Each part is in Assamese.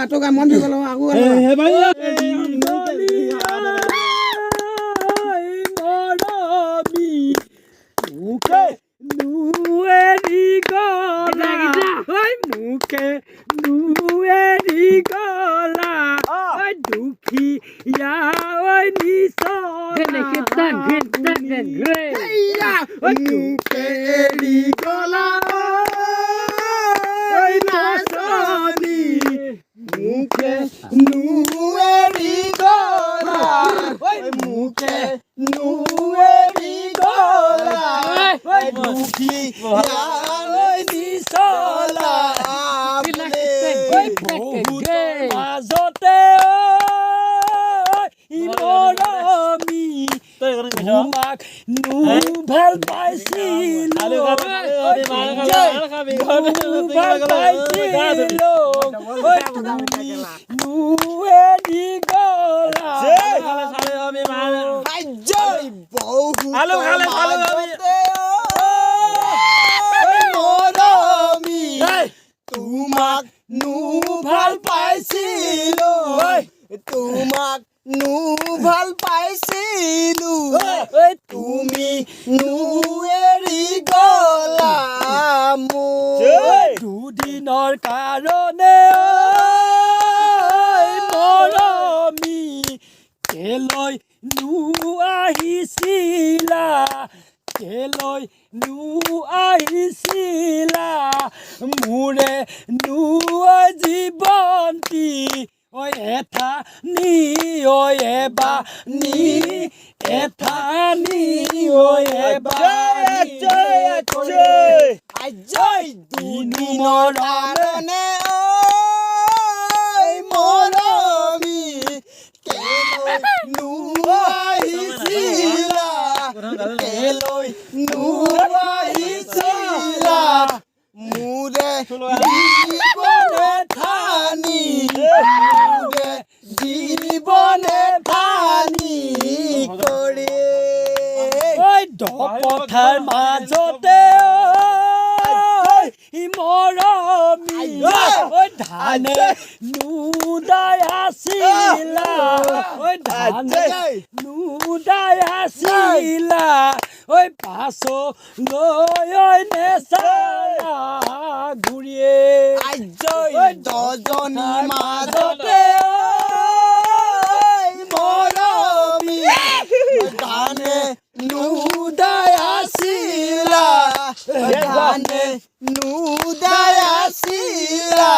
আটকা মন্দিৰ গ'ল আগু হে ভাই মৰমি মুখে নুৱেৰি গলা মুখে নুৱেৰি গলা দুখীয়া মুখেৰি গলা নাচনি মুখে নুৱেৰি গলা মুখে নুৱেৰি গলা দুখীয়া চলা বহুত মাজতে মৰমি তোমাক ভাল পাইছিলো ভাল পাইছিলো নুৱেৰি গলা মৰমি তোমাক ভাল পাইছিলো তোমাক ভাল পাইছিলো তুমি নুৱেৰি গলা দুদিনৰ কাৰণে মৰমি কেলৈ আহিছিলা কেলৈ আহিছিলা মোৰে জীৱন্তী ঐ এথা নি ঐ এবা নি এথা নি ঐ এবা দুদিনৰ কাৰণে মৰমি আহিছিলা কেলৈ আহিছিলা মোৰে জীৱনে ঠানি মোৰে জীৱনে ঠানি কৰি পথাৰ মাজতে মৰমি ধানে নুদাই আছিলা ধানে নুদাই আছিলা পাছলৈ নেচালা ঘূৰিয়ে দহজনী মাজতে মৰমি ধানে নুদাই আছিলা ধানে নুদাই আছিলা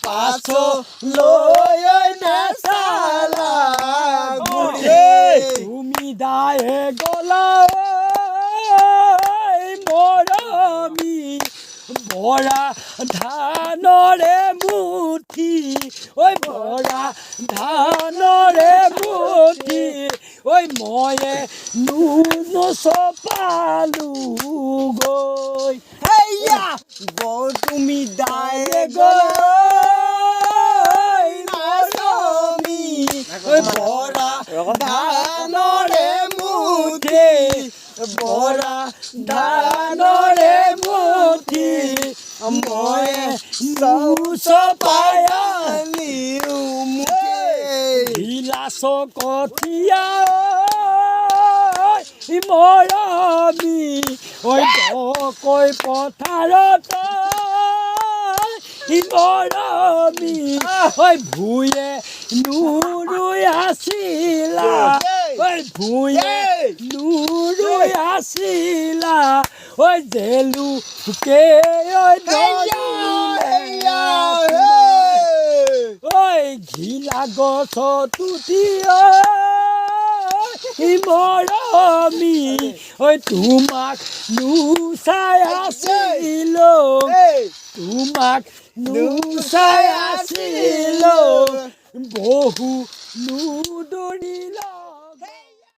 পাছলৈ নেচালা তুমি দায়ে গলা মৰমি বৰা ধানৰে মুঠি বৰা ধানৰে মুঠি ময়ে নচপালো গৈ তুমি দায়ে গলা বৰা ধানৰে মুঠি বৰা ধানৰে মুঠি মই চপায়ালিও বিলাস কঠীয়া মৰমি কৈ পথাৰত মৰমি ভূঞে নুৰুই আছিলা ভূঞে নুৰুই আছিলা জেলুকে ঘিলা গছ তুতি মৰমি তোমাক নুচাই আছিলো তোমাক নুচাই আছিলো বহু নুদৰিলা